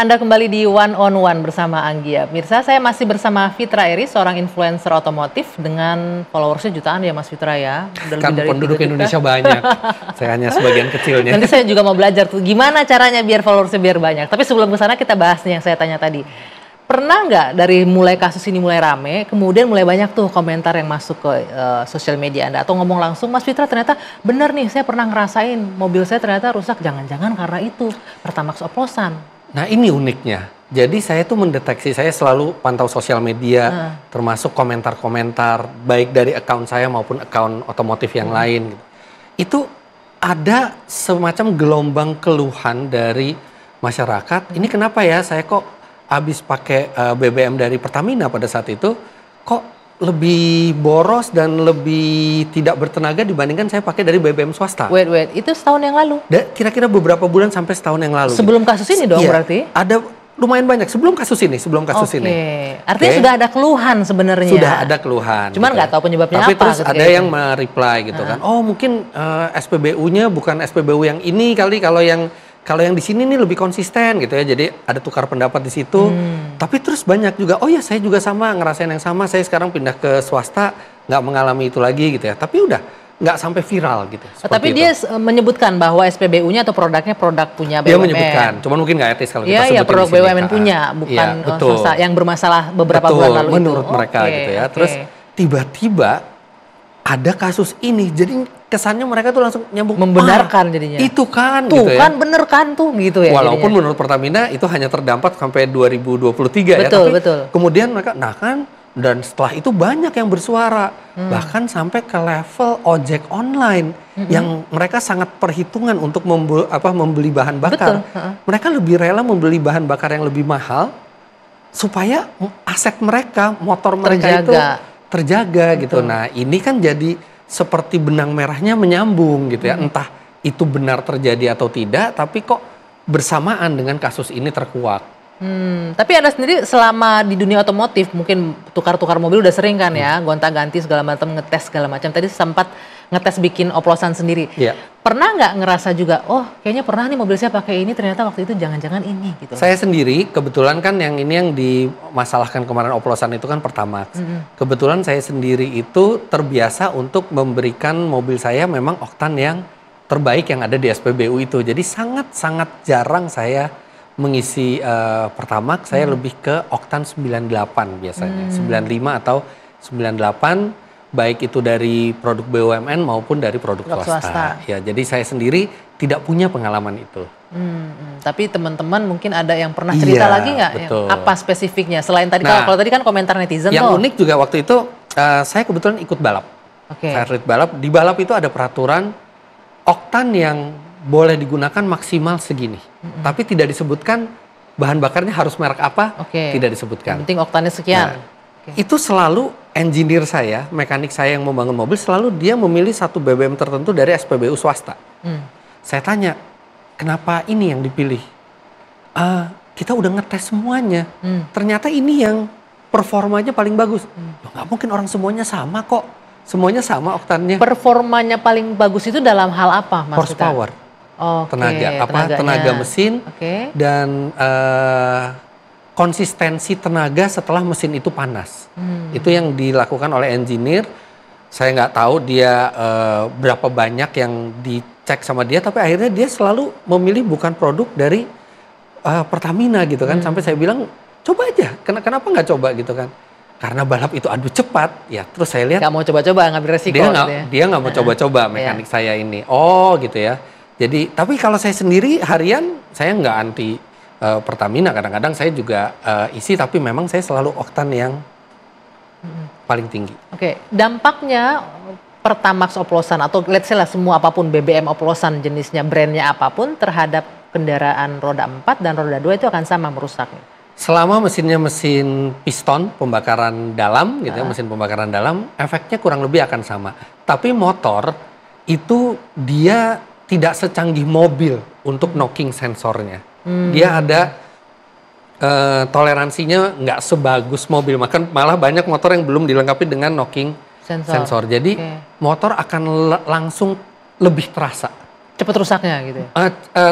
Anda kembali di One on One bersama Anggia. Mirsa, saya masih bersama Fitra Eri, seorang influencer otomotif dengan followersnya jutaan ya Mas Fitra ya. Udah kan penduduk Indonesia banyak, saya hanya sebagian kecilnya. Nanti saya juga mau belajar tuh gimana caranya biar followersnya biar banyak. Tapi sebelum ke sana kita bahas nih yang saya tanya tadi. Pernah nggak dari mulai kasus ini mulai rame, kemudian mulai banyak tuh komentar yang masuk ke sosial media Anda atau ngomong langsung, Mas Fitra ternyata bener nih saya pernah ngerasain mobil saya ternyata rusak, jangan-jangan karena itu Pertamax oplosan. Nah ini uniknya, jadi saya tuh mendeteksi, saya selalu pantau sosial media, termasuk komentar-komentar, baik dari akun saya maupun akun otomotif yang lain. Itu ada semacam gelombang keluhan dari masyarakat, ini kenapa ya saya kok habis pakai BBM dari Pertamina pada saat itu, kok lebih boros dan lebih tidak bertenaga dibandingkan saya pakai dari BBM swasta. Wait, itu setahun yang lalu? Kira-kira beberapa bulan sampai setahun yang lalu. Sebelum kasus ini dong berarti? Ada lumayan banyak sebelum kasus ini, Artinya sudah ada keluhan sebenarnya. Sudah ada keluhan. Cuman nggak tahu penyebabnya tapi apa. Tapi terus ada yang mereply gitu kan. Oh mungkin SPBU-nya bukan SPBU yang ini kali, kalau yang di sini nih lebih konsisten gitu ya. Jadi ada tukar pendapat di situ. Tapi terus banyak juga, oh ya saya juga sama ngerasain yang sama. Saya sekarang pindah ke swasta, nggak mengalami itu lagi gitu ya. Tapi udah nggak sampai viral gitu. Tapi dia menyebutkan bahwa SPBU-nya atau produknya produk punya BUMN. Dia menyebutkan, cuman mungkin nggak etis kalau kita sebutin. Iya, produk BUMN punya, bukan swasta yang bermasalah beberapa bulan lalu menurut mereka gitu ya. Terus tiba-tiba ada kasus ini, jadi kesannya mereka tuh langsung nyambung membenarkan jadinya. Itu kan tuh gitu kan ya. Bener kan tuh gitu ya. Walaupun jadinya. Menurut Pertamina itu hanya terdampak sampai 2023 ya. Betul. Kemudian mereka, nah kan, dan setelah itu banyak yang bersuara. Bahkan sampai ke level ojek online yang mereka sangat perhitungan untuk membeli bahan bakar. Mereka lebih rela membeli bahan bakar yang lebih mahal supaya aset mereka, motor mereka itu terjaga gitu. Nah ini kan jadi seperti benang merahnya menyambung gitu ya. Entah itu benar terjadi atau tidak, tapi kok bersamaan dengan kasus ini terkuak. Tapi Anda sendiri selama di dunia otomotif mungkin tukar-tukar mobil udah sering kan ya, gonta-ganti segala macam, ngetes segala macam. Tadi sempat ngetes bikin oplosan sendiri. Iya. Pernah nggak ngerasa juga, oh kayaknya pernah nih mobil saya pakai ini, ternyata waktu itu jangan-jangan ini gitu. Saya sendiri kebetulan kan yang ini yang dimasalahkan kemarin oplosan itu kan Pertamax. Kebetulan saya sendiri itu terbiasa untuk memberikan mobil saya memang oktan yang terbaik yang ada di SPBU itu. Jadi sangat-sangat jarang saya mengisi Pertamax, saya lebih ke oktan 98 biasanya. 95 atau 98. Baik itu dari produk BUMN maupun dari produk swasta. Ya, jadi saya sendiri tidak punya pengalaman itu. Tapi teman-teman mungkin ada yang pernah cerita lagi nggak? Apa spesifiknya? Selain tadi kalau tadi kan komentar netizen yang unik juga waktu itu saya kebetulan ikut balap. Saya ikut balap. Di balap itu ada peraturan oktan yang boleh digunakan maksimal segini. Tapi tidak disebutkan bahan bakarnya harus merek apa, tidak disebutkan. Yang penting oktannya sekian. Itu selalu engineer saya, mekanik saya yang membangun mobil, selalu dia memilih satu BBM tertentu dari SPBU swasta. Saya tanya, kenapa ini yang dipilih? Kita udah ngetes semuanya. Ternyata ini yang performanya paling bagus. Loh, nggak mungkin orang semuanya sama kok. Semuanya sama oktannya. Performanya paling bagus itu dalam hal apa, Mas? Horsepower. Tenaga mesin dan konsistensi tenaga setelah mesin itu panas. Itu yang dilakukan oleh engineer. Saya nggak tahu dia berapa banyak yang dicek sama dia, tapi akhirnya dia selalu memilih bukan produk dari Pertamina gitu kan. Sampai saya bilang coba aja, kenapa nggak coba gitu kan? Karena balap itu adu cepat, ya terus saya lihat nggak mau coba-coba, ngambil resiko. Dia nggak mau coba-coba mekanik saya ini. Oh gitu ya. Jadi tapi kalau saya sendiri harian saya nggak anti Pertamina, kadang-kadang saya juga isi, tapi memang saya selalu oktan yang paling tinggi. Dampaknya Pertamax oplosan atau let's say lah semua apapun BBM oplosan jenisnya, brandnya apapun terhadap kendaraan roda 4 dan roda 2 itu akan sama merusaknya. Selama mesinnya mesin piston pembakaran dalam gitu ya, mesin pembakaran dalam, efeknya kurang lebih akan sama. Tapi motor itu dia tidak secanggih mobil untuk knocking sensornya. Dia ada toleransinya nggak sebagus mobil. Malah banyak motor yang belum dilengkapi dengan knocking sensor. Jadi motor akan langsung lebih terasa. Cepat rusaknya gitu ya?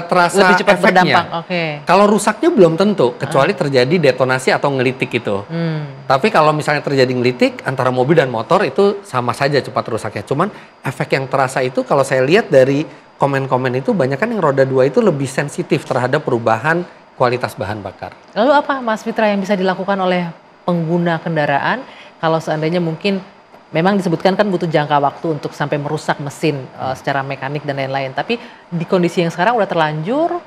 Terasa Lebih cepat efeknya. berdampak, oke. Kalau rusaknya belum tentu, kecuali terjadi detonasi atau ngelitik itu. Tapi kalau misalnya terjadi ngelitik, antara mobil dan motor itu sama saja cepat rusaknya. Cuman efek yang terasa itu kalau saya lihat dari komen-komen itu, banyak kan yang roda 2 itu lebih sensitif terhadap perubahan kualitas bahan bakar. Lalu apa Mas Fitra yang bisa dilakukan oleh pengguna kendaraan kalau seandainya mungkin memang disebutkan kan butuh jangka waktu untuk sampai merusak mesin secara mekanik dan lain-lain. Tapi di kondisi yang sekarang udah terlanjur,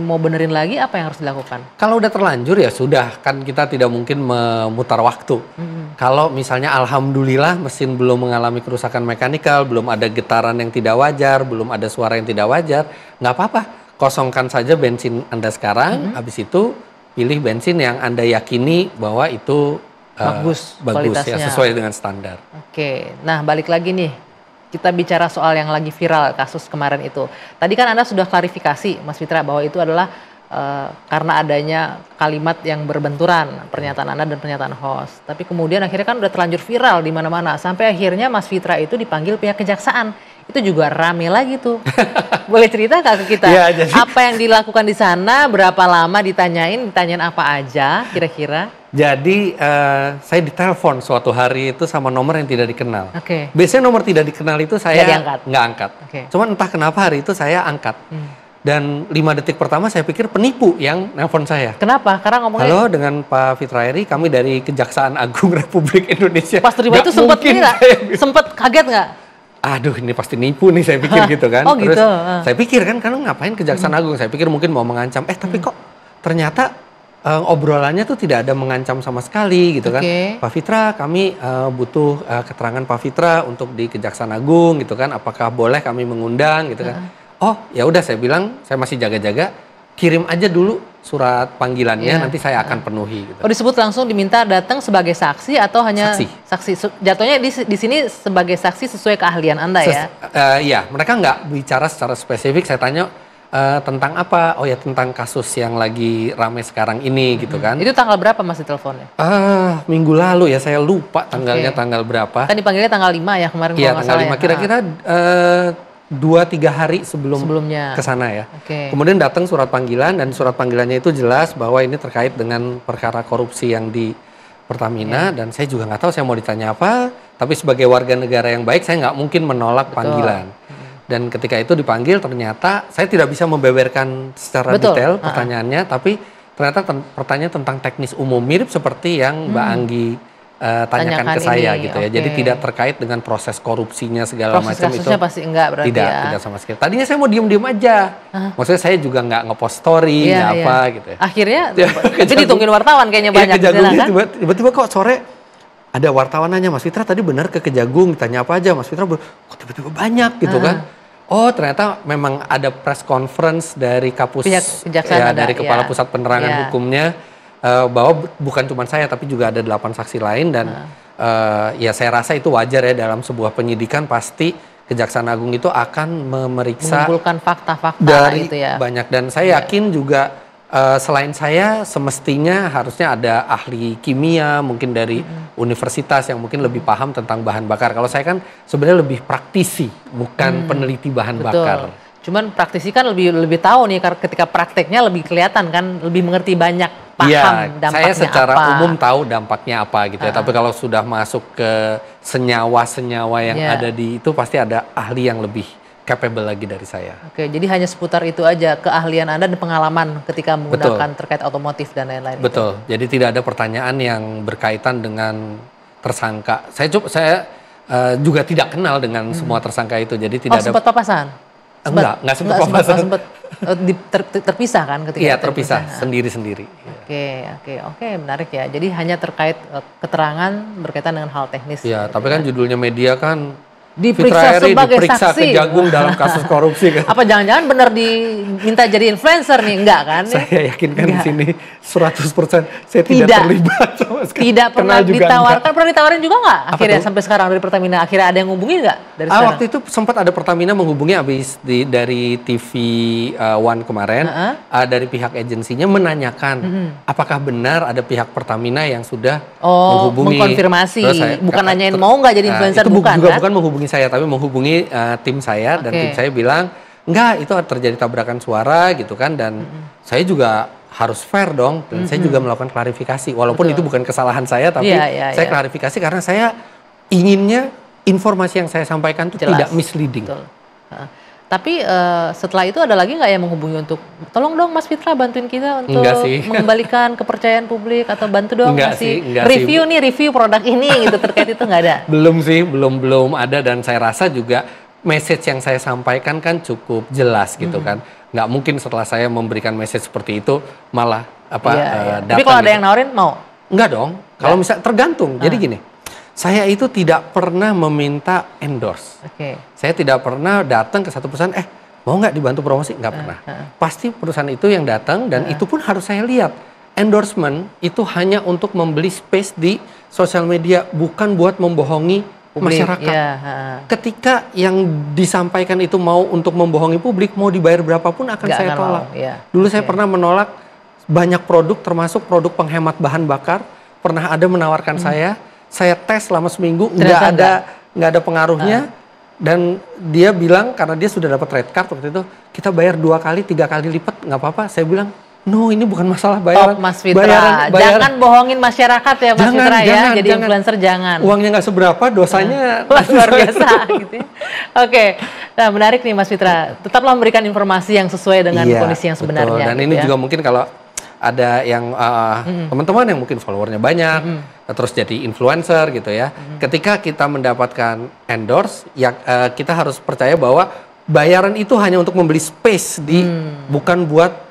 mau benerin lagi apa yang harus dilakukan? Kalau udah terlanjur ya sudah, kan kita tidak mungkin memutar waktu. Kalau misalnya alhamdulillah mesin belum mengalami kerusakan mekanikal, belum ada getaran yang tidak wajar, belum ada suara yang tidak wajar, nggak apa-apa. Kosongkan saja bensin Anda sekarang, habis itu pilih bensin yang Anda yakini bahwa itu bagus ya, sesuai dengan standar. Oke, nah balik lagi nih, kita bicara soal yang lagi viral kasus kemarin itu. Tadi kan Anda sudah klarifikasi Mas Fitra bahwa itu adalah karena adanya kalimat yang berbenturan, pernyataan Anda dan pernyataan host. Tapi kemudian akhirnya kan udah terlanjur viral di mana-mana, sampai akhirnya Mas Fitra itu dipanggil pihak kejaksaan. Itu juga rame lagi tuh. Boleh cerita nggak ke kita? Ya, jadi, apa yang dilakukan di sana, berapa lama ditanyain apa aja kira-kira? Jadi saya ditelepon suatu hari itu sama nomor yang tidak dikenal. Oke. Biasanya nomor tidak dikenal itu saya nggak angkat. Okay. Cuman entah kenapa hari itu saya angkat. Dan 5 detik pertama saya pikir penipu yang nelpon saya. Kenapa? Karena ngomongnya... Halo, dengan Pak Fitra Eri, kami dari Kejaksaan Agung Republik Indonesia. Pas terima itu sempet kaget nggak? Aduh, ini pasti nipu nih, saya pikir gitu kan. Oh, terus gitu. saya pikir kan, karena ngapain Kejaksaan Agung? Saya pikir mungkin mau mengancam. Tapi kok ternyata obrolannya tuh tidak ada mengancam sama sekali gitu kan. Pak Fitra, kami butuh keterangan Pak Fitra untuk di Kejaksaan Agung gitu kan. Apakah boleh kami mengundang gitu kan. Oh, ya udah, saya bilang, saya masih jaga-jaga, kirim aja dulu surat panggilannya, nanti saya akan penuhi. Gitu. Oh, disebut langsung diminta datang sebagai saksi atau hanya saksi? Jatuhnya di sini sebagai saksi sesuai keahlian Anda ya? Iya, mereka nggak bicara secara spesifik. Saya tanya tentang apa? Oh ya, tentang kasus yang lagi ramai sekarang ini gitu kan. Itu tanggal berapa Mas diteleponnya? Minggu lalu ya, saya lupa tanggalnya tanggal berapa. Kan dipanggilnya tanggal 5 ya kemarin. Iya, tanggal 5. Kira-kira 2-3 hari sebelumnya ke sana ya. Kemudian datang surat panggilan, dan surat panggilannya itu jelas bahwa ini terkait dengan perkara korupsi yang di Pertamina, dan saya juga nggak tahu saya mau ditanya apa, tapi sebagai warga negara yang baik saya nggak mungkin menolak panggilan. Dan ketika itu dipanggil, ternyata saya tidak bisa membeberkan secara detail pertanyaannya, tapi ternyata pertanyaan tentang teknis umum, mirip seperti yang Mbak Anggi tanyakan ke saya gitu ya. Jadi tidak terkait dengan proses korupsinya segala macam itu. Kasusnya pasti enggak berarti tidak sama sekali. Tadinya saya mau diem-diem aja. Maksudnya saya juga nggak nge-post story, apa gitu ya. Akhirnya itu ditungguin wartawan kayaknya banyak. Kejagung tiba-tiba kok sore ada wartawan nanya, Mas Fitra tadi benar ke Kejagung, ditanya apa aja? Mas Fitra kok tiba-tiba banyak gitu kan. Oh, ternyata memang ada press conference dari Kapus dari Kepala Pusat Penerangan Hukumnya, bahwa bukan cuma saya tapi juga ada 8 saksi lain, dan ya saya rasa itu wajar ya, dalam sebuah penyidikan pasti Kejaksaan Agung itu akan memeriksa mengumpulkan fakta-fakta dari gitu ya. Banyak, dan saya yakin juga selain saya semestinya harusnya ada ahli kimia mungkin dari universitas yang mungkin lebih paham tentang bahan bakar. Kalau saya kan sebenarnya lebih praktisi, bukan peneliti bahan bakar. Cuman praktisi kan lebih tahu nih, ketika prakteknya lebih kelihatan kan, lebih mengerti banyak, paham dampaknya apa. Saya secara umum tahu dampaknya apa gitu ya. Tapi kalau sudah masuk ke senyawa-senyawa yang ada di itu, pasti ada ahli yang lebih capable lagi dari saya. Oke, jadi hanya seputar itu aja keahlian Anda dan pengalaman ketika menggunakan terkait otomotif dan lain-lain. Betul. Itu. Jadi tidak ada pertanyaan yang berkaitan dengan tersangka. Saya juga tidak kenal dengan semua tersangka itu. Jadi tidak ada. Sempat papasan? Enggak sempat papasan. Sempat terpisah kan ketika? Iya, terpisah sendiri-sendiri. Oke, menarik ya. Jadi hanya terkait keterangan berkaitan dengan hal teknis. Iya, tapi kan judulnya media kan diperiksa sebagai saksi Kejagung dalam kasus korupsi kan. Apa jangan-jangan benar diminta jadi influencer nih? Enggak kan? Saya yakin kan di sini 100% saya tidak terlibat sama sekali. Tidak pernah ditawarkan, pernah ditawarin juga nggak? Akhirnya sampai sekarang dari Pertamina, akhirnya ada yang ngubungi nggak dari sekarang? Waktu itu sempat ada Pertamina menghubungi habis dari TV One kemarin, dari pihak agensinya menanyakan apakah benar ada pihak Pertamina yang sudah menghubungi. Mengkonfirmasi, bukan nanyain mau nggak jadi influencer, itu bukan juga kan? Bukan menghubungi saya, tapi menghubungi tim saya, dan tim saya bilang enggak, itu terjadi tabrakan suara gitu kan, dan saya juga harus fair dong, dan saya juga melakukan klarifikasi, walaupun itu bukan kesalahan saya, tapi saya klarifikasi karena saya inginnya informasi yang saya sampaikan itu tidak misleading. Betul. Tapi setelah itu ada lagi nggak yang menghubungi untuk tolong dong Mas Fitra bantuin kita untuk mengembalikan kepercayaan publik, atau bantu dong review produk ini gitu, terkait itu nggak ada? Belum sih, belum ada, dan saya rasa juga message yang saya sampaikan kan cukup jelas gitu kan. Nggak mungkin setelah saya memberikan message seperti itu malah datang. Tapi kalau ada yang nawarin mau? Enggak dong. Kalau misalnya tergantung. Jadi gini. Saya itu tidak pernah meminta endorse. Saya tidak pernah datang ke satu perusahaan, mau nggak dibantu promosi? Nggak pernah. Pasti perusahaan itu yang datang, dan itu pun harus saya lihat. Endorsement itu hanya untuk membeli space di sosial media, bukan buat membohongi masyarakat. Ketika yang disampaikan itu mau untuk membohongi publik, mau dibayar berapapun akan saya tolak. Dulu saya pernah menolak banyak produk, termasuk produk penghemat bahan bakar. Pernah ada menawarkan saya tes selama seminggu, nggak ada pengaruhnya, dan dia bilang karena dia sudah dapat red card waktu itu, kita bayar 2 kali 3 kali lipat, nggak apa-apa. Saya bilang, no, ini bukan masalah bayaran. Mas Fitra, jangan bohongin masyarakat ya Mas Fitra ya, jadi influencer jangan. Uangnya nggak seberapa, dosanya luar biasa gitu ya. Oke, nah menarik nih Mas Fitra, tetaplah memberikan informasi yang sesuai dengan kondisi yang sebenarnya. Dan gitu, ini juga mungkin kalau ada yang teman-teman yang mungkin followernya banyak, terus jadi influencer gitu ya. Ketika kita mendapatkan endorse, ya kita harus percaya bahwa bayaran itu hanya untuk membeli space bukan buat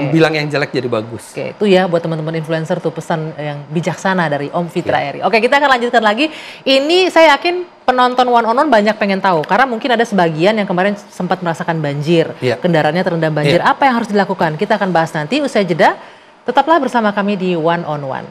bilang yang jelek jadi bagus. Itu ya buat teman-teman influencer tuh pesan yang bijaksana dari Om Fitra Eri. Oke, kita akan lanjutkan lagi. Ini saya yakin penonton One on One banyak pengen tahu, karena mungkin ada sebagian yang kemarin sempat merasakan banjir, kendaraannya terendam banjir. Apa yang harus dilakukan? Kita akan bahas nanti usai jeda. Tetaplah bersama kami di One on One.